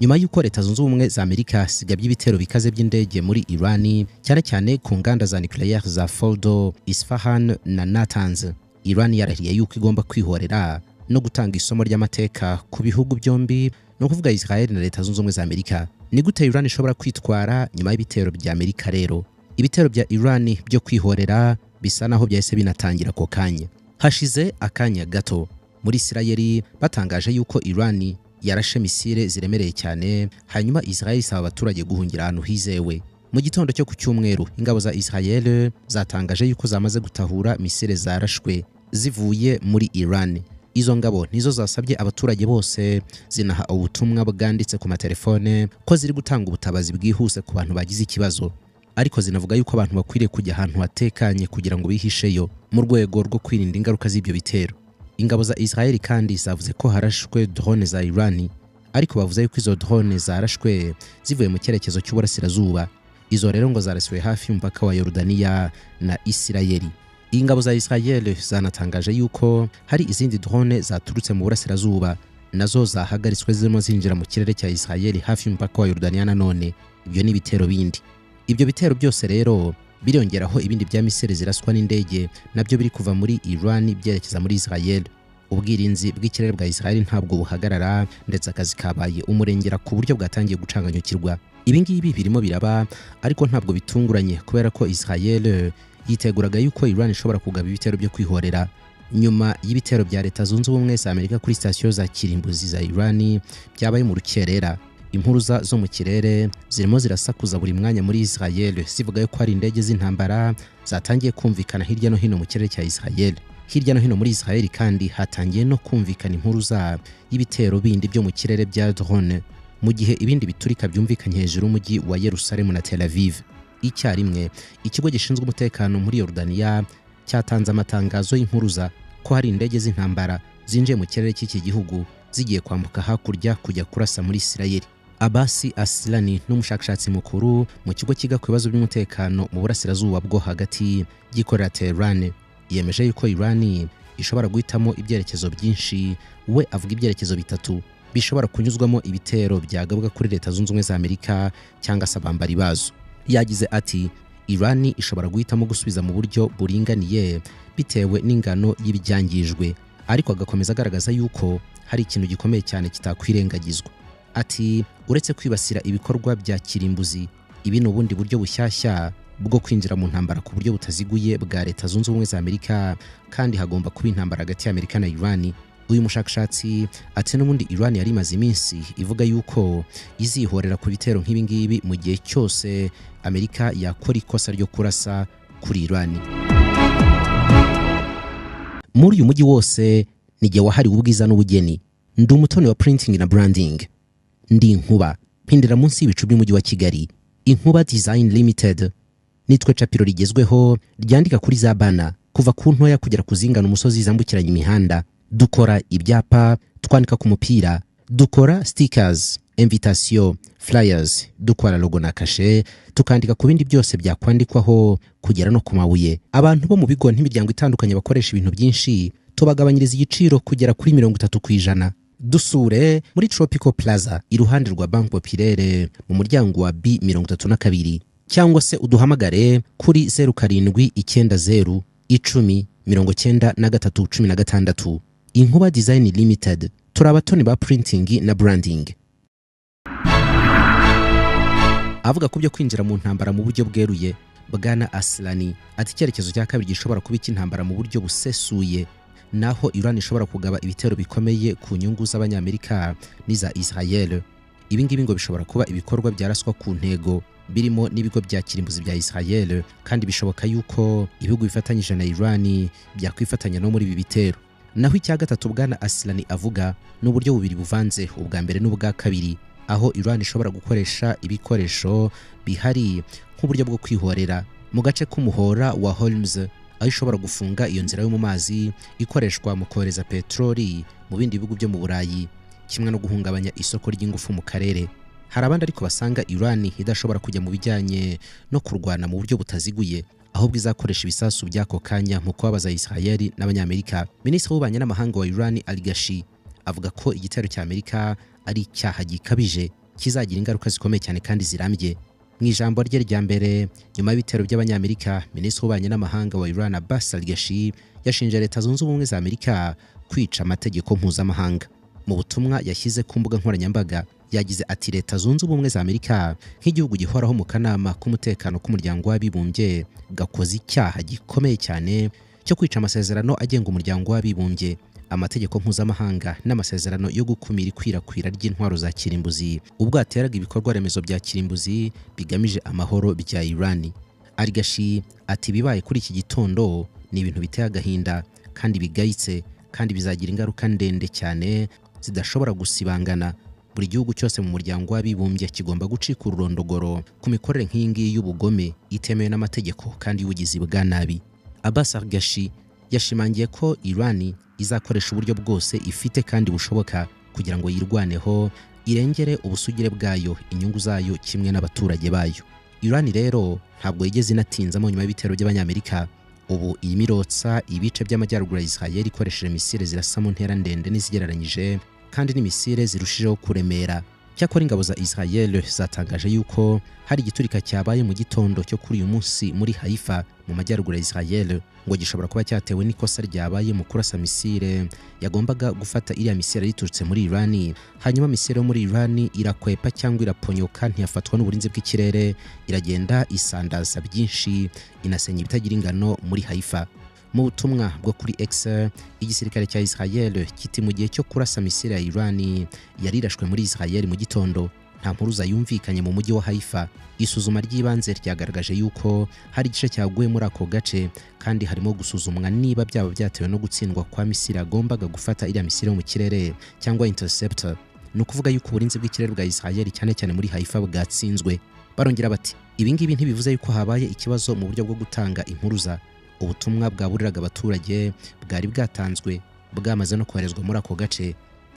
nyuma y'uko leta zunze ubumwe za Amerika zigabye ibitero bikaze by'indege muri Irani cyane cyane ku nganda za nucleaire za Fordo, Isfahan na Natanz. Irani yarahiriye yuko igomba kwihorera no gutanga isomo ry'amateka ku bihugu byombi, no kuvuga Israel na leta zunze ubumwe za Amerika. Ni gute Irani ishobora kwitwara nyuma y'ibitero bya Amerika rero? Ibitero bya Irani byo kwihorera bisa naho byahise binatangira ko kanya. Hashize akanya gato muri Isirayeli batangaje yuko Irani yarashe misile ziremereye cyane, hanyuma Israel isaba abaturage guhungira ahantu hizewe. Mu gitondo cyo ku cyumweru ingabo za Israel zatangaje yuko zamaze gutahura misile zarashwe zivuye muri Iran. Izo ngabo nizo zasabye abaturage bose zinaha ubutumwa bwanditse ku matelefone ko ziri gutanga ubutabazi bwihuse ku bantu bagize ikibazo, ariko zinavuga yuko abantu bakwiriye kujya ahantu hatekanye kugira ngo bihisheyo mu rwego rwo kwirinda ingaruka z'ibyo bitero. Ingabo za Israel kandi zavuze ko harashwe drone za Iran, ariko bavuze yuko izo drone zarashwe zivuye mu cyerekezo cy'uburasirazuba. Izo rero ngo zarasiwe hafi y'umupaka wa Yordania na Isirayeli. Ingabo za Israel zanatangaje yuko hari izindi drone zaturutse mu burasirazuba nazo zahagaritswe zirimo zinjira mu kirere cya Israel hafi y'umupaka wa Yordania. Nanone ibyo ni bitero bindi. Ibyo bitero byose rero birongeraho ibindi bya misile ziraswa n'indege nabyo biri kuva muri Iran byerekeza muri Israel. Ubwirinzi bw'ikirere bwa Israel ntabwo buhagarara, ndetse akazi kabaye umurengera ku buryo bwatangiye gucanganyukirwa. Ibi ngibi birimo biraba, ariko ntabwo bitunguranye kubera ko Israel yiteguraga yuko Iran ishobora kugaba ibitero byo kwihorera nyuma y'ibitero bya leta zunze ubumwe za Amerika kuri sitasiyo za kirimbuzi za Iran byabaye mu rukerera. Impuruza zo mu kirere zirimo zirasakuza buri mwanya muri Israel zivuga yuko hari indege z'intambara zatangiye kumvikana hirya no hino mu kirere cya Israel. Hirya no hino muri Israel kandi hatangiye no kumvikana impuruza y'ibitero bindi byo mu kirere bya drone, mu gihe ibindi biturika byumvikanye hejuru y'umujyi wa Yerusalemu na Tel Aviv. Icyarimwe ikigo gishinzwe umutekano muri Yordania cyatanze amatangazo y'impuruza ko hari indege z'intambara zinjiye mu kirere cy'iki gihugu zigiye kwambuka hakurya kujya kurasa muri Israel. Abasi Aslani n'umushakashatsi mukuru mu kigo kiga ku bibazo by'umutekano mu burasirazuba bwo hagati gikorera Tehran yemeje yuko Iran ishobora guhitamo ibyerekezo byinshi. We avuga ibyerekezo bitatu bishobora kunyuzwamo ibitero byagabwa kuri leta zunze ubumwe za Amerika cyangwa se abambari bazo. Yagize ati Iran ishobora guhitamo gusubiza mu buryo buringaniye bitewe n'ingano y'ibyangijwe, ariko agakomeza agaragaza yuko hari ikintu gikomeye cyane kitakwirengagizwa. Ati uretse kwibasira ibikorwa bya kirimbuzi, ibi ni ubundi buryo bushyashya bwo kwinjira mu ntambara ku buryo butaziguye bwa leta zunze ubumwe za Amerika, kandi hagomba kuba intambara hagati ya Amerika na Iran. Uyu mushakashatsi ati n'ubundi Iran yari imaze iminsi ivuga yuko izihorera ku bitero nk'ibi ngibi mu gihe cyose Amerika yakora ikosa ryo kurasa kuri Iran. Muri uyu mujyi wose nige wahariwe ubwiza n'ubugeni. Ndi umutoni wa printing na branding. Ndi Inkuba, pindira munsi y'ibicu by'umujyi wa Kigali. Inkuba Design Limited nitwe capiro rigezweho ryandika kuri za bana kuva ku ntoya kugera kuzingana umusozi zambukiranya imihanda. Dukora ibyapa, twandika ku mupira, dukora stickers, invitation, flyers, dukora logo na kashe, tukandika ku bindi byose byakwandikwaho kugera no ku mabuye. Abantu bo mu bigo n'imiryango itandukanye bakoresha ibintu byinshi tubagabanyiriza igiciro kugera kuri 30%. Dusure muri Tropical Plaza iruhande rwa Bank Populaire mu muryango wa B32, cyangwa se uduhamagare kuri 0790 10 9316. Inkuba Design Limited, turabatoni ba printing na branding. Avuga kubyo kwinjira mu ntambara mu buryo bweruye, Bwana Aslani ati icyerekezo cya kabiri gishobora kuba intambara mu buryo busesuye, naho Iran ishobora kugaba ibitero bikomeye ku nyungu z'abanyamerika n'iza Israel. Ibi ngibi ngo bishobora kuba ibikorwa byaraswa ku ntego birimo n'ibigo bya kirimbuzi bya Israel, kandi bishoboka yuko ibihugu bifatanyije na Iran byakwifatanya no muri ibi bitero. Naho icya gatatu Bwana Aslani avuga n'uburyo bubiri buvanze, ubwa mbere n'ubwa kabiri, aho Iran ishobora gukoresha ibikoresho bihari nk'uburyo bwo kwihorera mu gace k'umuhora wa Hormuz, aho ishobora gufunga iyo nzira yo mu mazi ikoreshwa mu kohereza petroli mu bindi bihugu byo mu Burayi, kimwe no guhungabanya isoko ry'ingufu mu karere. Hari abandi ariko basanga Iran idashobora kujya mu bijyanye no kurwana mu buryo butaziguye, ahubwo izakoresha ibisasu by'ako kanya mu kubabaza Israel n'abanyamerika. Minisitiri w'ububanyi n'amahanga wa Iran Ali Ghashi avuga ko igitero cya Amerika ari icyaha gikabije kizagira ingaruka zikomeye cyane kandi zirambye. Mu ijambo rye rya mbere nyuma y'ibitero by'abanyamerika, Minisitiri w'ububanyi n'amahanga wa Iran Abbas Araghchi yashinje Leta Zunze Ubumwe za Amerika kwica amategeko mpuzamahanga. Mu butumwa yashyize ku mbuga nkoranyambaga yagize ati Leta Zunze Ubumwe za Amerika nk'igihugu gihoraho mu kanama k'umutekano k'umuryango w'abibumbye gakoze icyaha gikomeye cyane cyo kwica amasezerano agenga umuryango w'abibumbye, amategeko mpuzamahanga n'amasezerano yo gukumira ikwirakwira ry'intwaro za kirimbuzi ubwo ateraga ibikorwa remezo bya kirimbuzi bigamije amahoro bya Iran. Araghchi ati bibaye kuri iki gitondo ni ibintu biteye agahinda kandi bigayitse kandi bizagira ingaruka ndende cyane zidashobora gusibangana. Buri gihugu cyose mu muryango w'abibumbye kigomba gucika ururondogoro ku mikorere nk'iyi ngiyi y'ubugome itemewe n'amategeko kandi y'ubugizi bwa nabi. Abbas Araghchi yashimangiye ko Iran izakoresha uburyo bwose ifite kandi bushoboka kugira ngo yirwaneho irengere ubusugire bwayo, inyungu zayo kimwe n'abaturage bayo. Iran rero ntabwo yigeze inatinzamo nyuma y'ibitero by'abanyamerika. Ubu irimo irotsa ibice by'amajyaruguru ya Israel ikoresheje misile zirasa mu ntera ndende n'izigereranyije kandi n'imisile zirushijeho kuremera. Cyakora ingabo za Israel zatangaje yuko hari igiturika cyabaye mu gitondo cyo kuri uyu munsi muri Haifa mu majyaruguru ya Israel ngo gishobora kuba cyatewe n'ikosa ryabaye mu kurasa misile yagombaga gufata iriya misile yiturutse muri Iran, hanyuma misile yo muri Iran irakwepa cyangwa iraponyoka ntiyafatwa n'uburinzi bw'ikirere, iragenda isandaza byinshi inasenya ibitagira ingano muri Haifa. Mu butumwa bwo kuri X, igisirikare cya Israel kiti mu gihe cyo kurasa misile ya Iran yarirashwe muri Israel mu gitondo nta mpuruza yumvikanye mu mujyi wa Haifa. Isuzuma ry'ibanze ryagaragaje yuko hari igice cyaguye muri ako gace kandi harimo gusuzumwa niba byaba byatewe no gutsindwa kwa misile agombaga gufata iriya misile yo mu kirere cyangwa interceptor. Ni ukuvuga yuko uburinzi bw'ikirere bwa Israel cyane cyane muri Haifa bwatsinzwe. Barongera bati ibi ngibi ntibivuze yuko habaye ikibazo mu buryo bwo gutanga impuruza. Ubutumwa bwaburiraga abaturage bwari bwatanzwe bwamaze no koherezwa muri ako gace.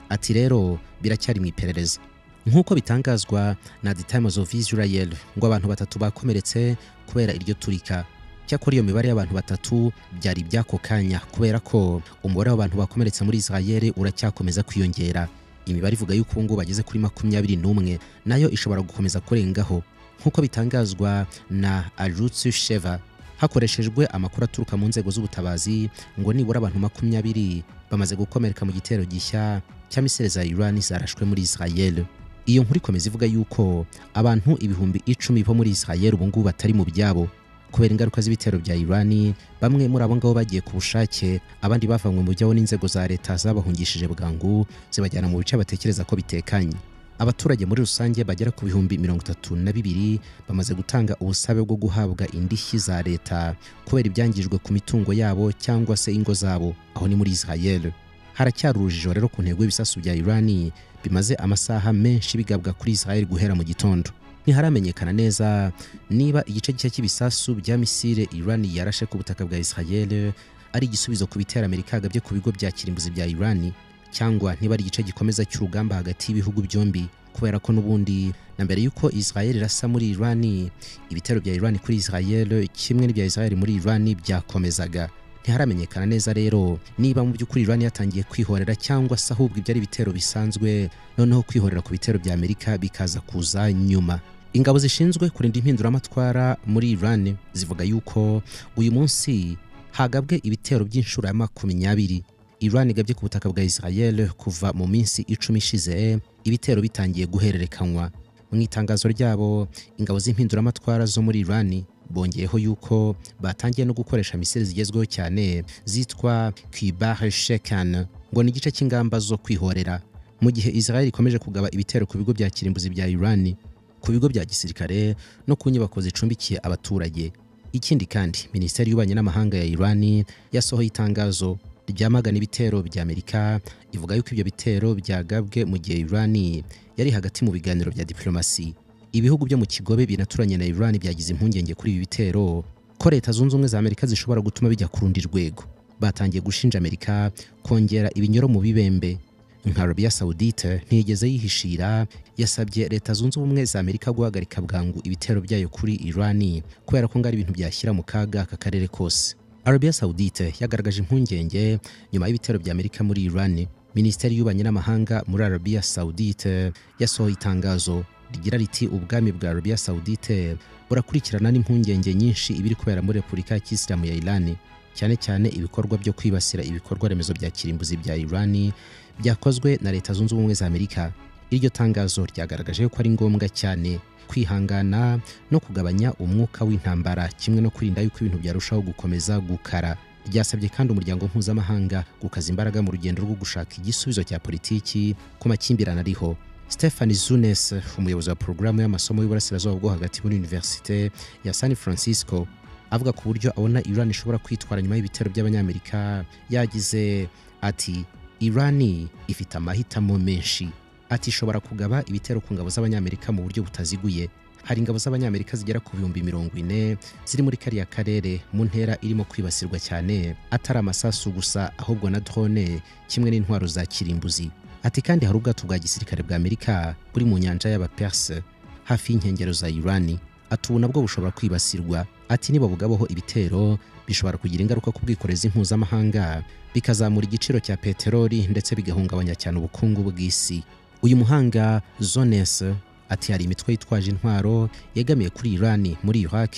Ati rero biracyari mu iperereza. Nk'uko bitangazwa na The Times of Israel ngo abantu batatu bakomeretse kubera iryo turika. Cyakora iyo mibare y'abantu batatu byari byako kanya kubera ko umubare w'abantu bakomeretse muri Israel uracyakomeza kwiyongera. Imibare ivuga yuko ubu ngubu bageze kuri 21 nayo ishobora gukomeza kurengaho nk'uko bitangazwa na Arutz Sheva hakoreshejwe amakuru aturuka mu nzego z'ubutabazi ngo nibura abantu 20 bamaze gukomereka mu gitero gishya cya misile za Iran zarashwe muri Israel. Iyo nkuru ikomeza ivuga yuko abantu ibihumbi 10 bo muri Israel ubu ngubu batari mu byabo kubera ingaruka z'ibitero bya Iran. Bamwe muri abo ngabo bagiye ku bushake, abandi bavanywe mu byabo n'inzego za leta zabahungishije bwangu zibajyana mu bice batekereza ko bitekanye. Abaturage muri rusange bagera ku bihumbi 32 bamaze gutanga ubusabe bwo guhabwa indishyi za leta kubera ibyangijwe ku mitungo yabo cyangwa se ingo zabo aho ni muri Israel. Haracyari urujijo rero ku ntego y'ibisasu bya Iran bimaze amasaha menshi bigabwa kuri Israel guhera mu gitondo. Ntiharamenyekana neza niba igice gishya cy'ibisasu bya misile Iran yarashe ku butaka bwa Israel ari igisubizo ku bitera Amerika agabye ku bigo bya kirimbuzi bya Iran cyangwa niba ari igice gikomeza cy'urugamba hagati y'ibihugu byombi, kubera ko n'ubundi na mbere yuko Israel irasa muri Iran ibitero bya Iran kuri Israel kimwe n'ibya Israel muri Iran byakomezaga. Ntiharamenyekana neza rero niba mu by'ukuri Iran yatangiye kwihorera cyangwa se ahubwo ibyari bitero bisanzwe noneho kwihorera ku bitero bya Amerika bikaza kuza nyuma. Ingabo zishinzwe kurinda impinduramatwara muri Iran zivuga yuko uyu munsi hagabwe ibitero by'inshuro ya 20 Iran igabye ku butaka bwa Israel kuva mu minsi 10 ishize, ibitero bitangiye guhererekanywa. Mu itangazo ryabo ingabo z'impinduramatwara zo muri Iran bongeyeho yuko batangiye no gukoresha misile zigezweho cyane zitwa Kibar Shekan ngo ni igice cy'ingamba zo kwihorera mu gihe Israel ikomeje kugaba ibitero ku bigo bya kirimbuzi bya Iran, ku bigo bya gisirikare no ku nyubako zicumbikiye abaturage. Ikindi kandi Minisiteri y'Ububanyi n'Amahanga ya Iran yasohoye itangazo ryamagana ibitero bya Amerika ivuga yuko ibyo bitero byagabwe mu gihe Iran yari hagati mu biganiro bya diplomasi. Ibihugu byo mu kigobe binaturanye na Iran byagize impungenge kuri ibi bitero ko Leta Zunze Ubumwe za Amerika zishobora gutuma bijya ku rundi rwego. Batangiye gushinja Amerika kongera ibinyoro mu bibembe. Nka Arabia Saudite ntiyigeze yihishira, yasabye Leta Zunze Ubumwe za Amerika guhagarika bwangu ibitero byayo kuri Iran kubera ko ngari ibintu byashyira mu kaga aka karere kose. Arabia Saudite yagaragaje impungenge nyuma y'ibitero bya Amerika muri Iran. Minisiteri y'Ububanyi n'Amahanga muri Arabia Saudite yasohoye itangazo rigira riti ubwami bwa Arabia Saudite burakurikirana n'impungenge nyinshi ibiri kubera muri Repubulika ya Kisilamu ya Iran, cyane cyane ibikorwa byo kwibasira ibikorwa remezo bya kirimbuzi bya Iran byakozwe na Leta Zunze Ubumwe za Amerika. Iryo tangazo ryagaragaje ko ari ngombwa cyane kwihangana no kugabanya umwuka w'intambara kimwe no kwirinda yuko ibintu byarushaho gukomeza gukara. Ryasabye kandi umuryango mpuzamahanga gukaza imbaraga mu rugendo rwo gushaka igisubizo cya politiki ku makimbirane ariho. Stefan Zunes, umuyobozi wa porogaramu y'amasomo y'uburasirazuba bwo hagati muri Universite ya San Francisco, avuga ku buryo abona Iran ishobora kwitwara nyuma y'ibitero by'abanyamerika, yagize ati Iran ifite amahitamo menshi. Ati ishobora kugaba ibitero ku ngabo z'abanyamerika mu buryo butaziguye. Hari ingabo z'abanyamerika zigera ku 40,000 ziri muri kariya karere mu ntera irimo kwibasirwa cyane, atari amasasu gusa ahubwo na drone kimwe n'intwaro za kirimbuzi. Ati kandi hari ubwato bwa gisirikare bwa Amerika buri mu nyanja y'Abaperse hafi y'inkengero za Iran. Ati ubu nabwo bushobora kwibasirwa. Ati niba bugabaho ibitero bishobora kugira ingaruka ku bwikorezi mpuzamahanga, bikazamura igiciro cya peteroli ndetse bigahungabanya cyane ubukungu bw'isi. Uyu muhanga Zones ati hari imitwe yitwaje intwaro yegamiye kuri Iran muri Iraq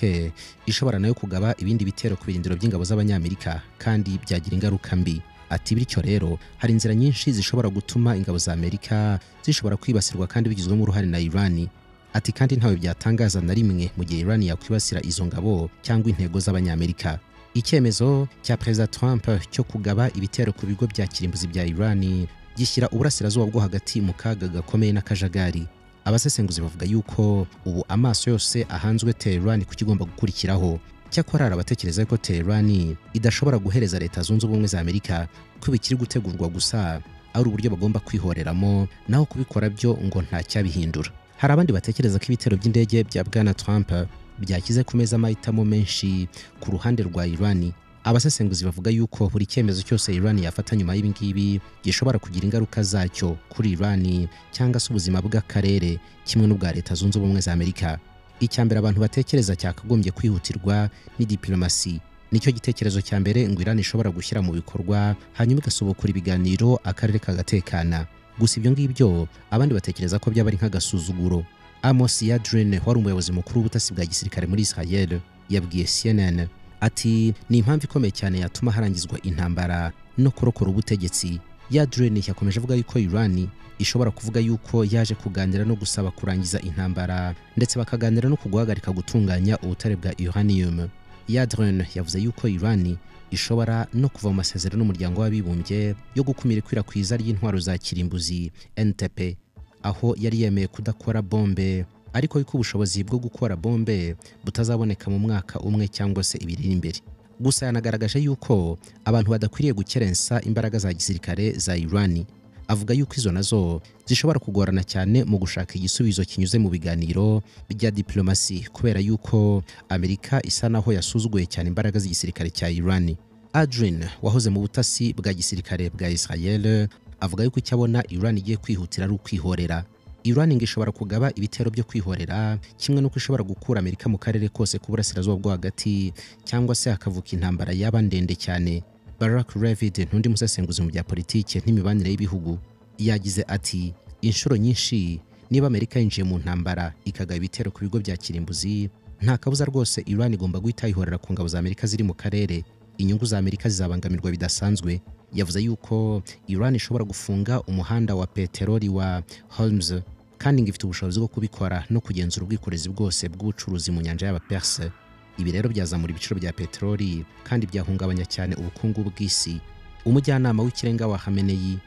ishobora nayo kugaba ibindi bitero ku birindiro by'ingabo z'abanyamerika kandi byagira ingaruka mbi. Ati bityo rero hari inzira nyinshi zishobora gutuma ingabo za Amerika zishobora kwibasirwa kandi bigizwemo uruhare na Iran. Ati kandi ntawe byatangaza na rimwe mu gihe Iran yakwibasira izo ngabo cyangwa intego z'abanyamerika. Icyemezo cya Perezida Trump cyo kugaba ibitero ku bigo bya kirimbuzi bya Iran gishyira uburasirazuba bwo hagati mu kaga gakomeye n'akajagari. Abasesenguzi bavuga yuko ubu amaso yose ahanzwe Tehran ku kigomba gukurikiraho. Cyakora abatekereza ko Tehran idashobora guhereza Leta Zunze Ubumwe za Amerika ko bikiri gutegurwa gusa ari uburyo bagomba kwihoreramo, naho kubikora byo ngo nta cyabihindura. Hari abandi batekereza ko ibitero by'indege bya Bwana Trump byakize ku meza amahitamo menshi ku ruhande rwa Iran. Abasesenguzi bavuga yuko buri cyemezo cyose Iran yafata nyuma y'ibi ngibi gishobora kugira ingaruka zacyo kuri Iran cyangwa se ubuzima bw'akarere kimwe n'ubwa Leta Zunze Ubumwe za Amerika. Icyambere abantu batekereza cyakagombye kwihutirwa ni diplomasi. Nicyo gitekerezo cya mbere ngo Iran ishobora gushyira mu bikorwa hanyuma igasobokura ibiganiro akarere kagatekana. Gusa ibyo ngibyo abandi batekereza ko byaba ari nk'agasuzuguro. Amos Yadrin wari umuyobozi mukuru w'ubutasi bwa gisirikare muri Israel yabwiye CNN ati ni impamvu ikomeye cyane yatuma harangizwa intambara no kurokora ubutegetsi. Yadrin yakomeje avuga yuko Iran ishobora kuvuga yuko yaje kuganira no gusaba kurangiza intambara ndetse bakaganira no kuguhagarika gutunganya ubutare bwa uranium. Yadrin yavuze yuko Iran ishobora no kuva mu masezerano n'umuryango w'abibumbye yo gukumira ikwirakwiza ry'intwaro za kirimbuzi NTP, aho yari yemeye kudakora bombe, ariko yuko ubushobozi bwo gukora bombe butazaboneka mu mwaka umwe cyangwa se ibiri imbere. Gusa yanagaragaje yuko abantu badakwiriye gukerensa imbaraga za gisirikare za Iran. Avuga yuko izo nazo zishobora kugorana cyane mu gushaka igisubizo kinyuze mu biganiro bya diplomasi kubera yuko Amerika isa naho yasuzuguye cyane imbaraga z'igisirikare cya Iran. Adrin wahoze mu butasi bwa gisirikare bwa Israel avuga yuko icyabona Iran igiye kwihutira ari ukwihorera. Iran ngo ishobora kugaba ibitero byo kwihorera kimwe nuko ishobora gukura Amerika mu karere kose ku burasirazuba bwo hagati cyangwa se hakavuka intambara yaba ndende cyane. Barak Ravid n'undi musesenguzi mu bya politike n'imibanire y'ibihugu yagize ati inshuro nyinshi niba Amerika yinjiye mu ntambara ikagaba ibitero ku bigo bya kirimbuzi, nta kabuza rwose Iran igomba guhita yihorera ku ngabo za Amerika ziri mu karere. Inyungu za Amerika zizabangamirwa bidasanzwe. Yavuze yuko Iran ishobora gufunga umuhanda wa peteroli wa Hormuz kandi ngo ifite ubushobozi bwo kubikora no kugenzura ubwikorezi bwose bw'ubucuruzi mu nyanja y'Abaperse. Ibi rero byazamura ibiciro bya peteroli kandi byahungabanya cyane ubukungu bw'isi. Umujyanama w'ikirenga wa Khamenei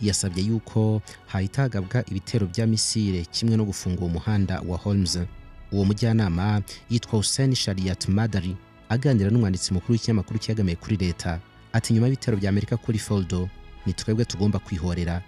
yasabye yuko hahitagabwa ibitero bya misile kimwe no gufunga umuhanda wa Hormuz. Uwo mujyanama yitwa Hussein Shariat Madari aganira n'umwanditsi mukuru w'ikinyamakuru cyegamiye kuri leta ati nyuma y'ibitero bya Amerika kuri Fordo ni twebwe tugomba kwihorera.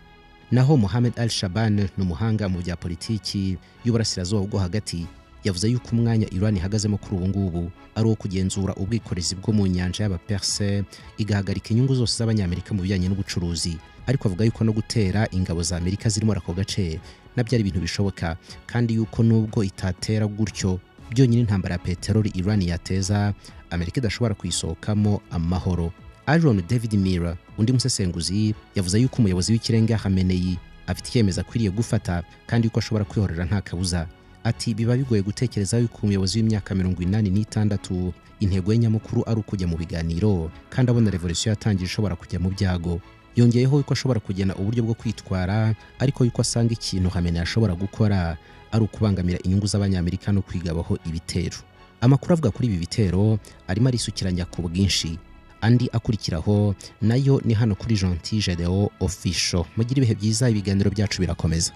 Naho Mohamed Al-Shaban n'umuhanga mu bya politiki y'uburasirazuba bwo hagati yavuze yuko umwanya Iran ihagazemo kuri ubu ngubu ari uwo kugenzura ubwikorezi bwo mu nyanja y'Abaperse igahagarika inyungu zose z'abanyamerika mu bijyanye n'ubucuruzi, ariko avuga yuko no gutera ingabo za Amerika zirimo ako gace nabyo ari ibintu bishoboka kandi yuko nubwo itatera gutyo byonyine intambara ya peteroli Iran yateza Amerika idashobora kuyisohokamo amahoro. Aaron David Miller undi musesenguzi yavuze yuko umuyobozi w'ikirenga Khamenei afite icyemezo akwiriye gufata kandi yuko ashobora kwihorera nta kabuza. Ati biba bigoye gutekereza yuko umuyobozi w'imyaka 86 intego ye nyamukuru ari ukujya mu biganiro kandi abona revolution yatangiye ishobora kujya mu byago. Yongeyeho yuko ashobora kugena uburyo bwo kwitwara ariko yuko asanga ikintu Khamenei ashobora gukora ari ukubangamira inyungu z'abanyamerika no kwigabaho ibitero. Amakuru avuga kuri ibi bitero arimo arisukiranya ku bwinshi. Andi akurikiraho nayo ni hano kuri Gentil Gedeon Official. Mugira ibihe byiza, ibiganiro byacu birakomeza.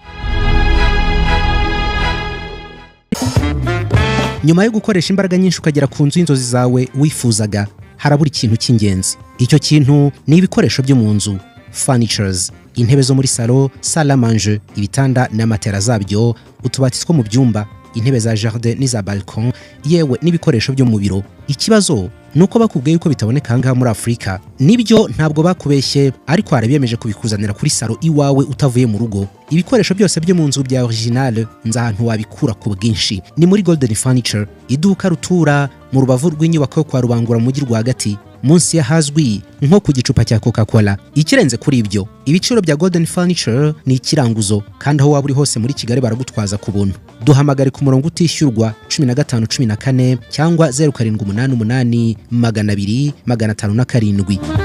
Nyuma yo gukoresha imbaraga nyinshi ukagera ku nzu y'inzozi zawe wifuzaga, harabura ikintu cy'ingenzi. Icyo kintu ni ibikoresho byo mu nzu, furnitures, intebe zo muri salo, salle à manger, ibitanda n'amatera zabyo, utubati two mu byumba, intebe za jardin n'iza balcon, yewe n'ibikoresho byo mu biro. Ikibazo nuko bakubwiye yuko bitaboneka hanga muri Afrika. Nibyo ntabwo bakubeshye, ariko harabiyemeje kubikuzanira kuri salo iwawe utavuye mu rugo. Ibikoresho byose byo mu nzu bya original nzahantu wabikura ku bwinshi ni muri Golden Furniture, iduka rutura mu rubavu rw'inyubako yo kwa Rubangura mu mujyi rwagati, munsi yahazwi nko ku gicupa cya Coca-Cola. Ikirenze kuri ibyo, ibiciro bya Golden Furniture ni ikiranguzo kandi aho waba uri hose muri Kigali baragutwaza ku buntu. Duhamagare ku murongo utishyurwa 1514 cyangwa 0788 200 507.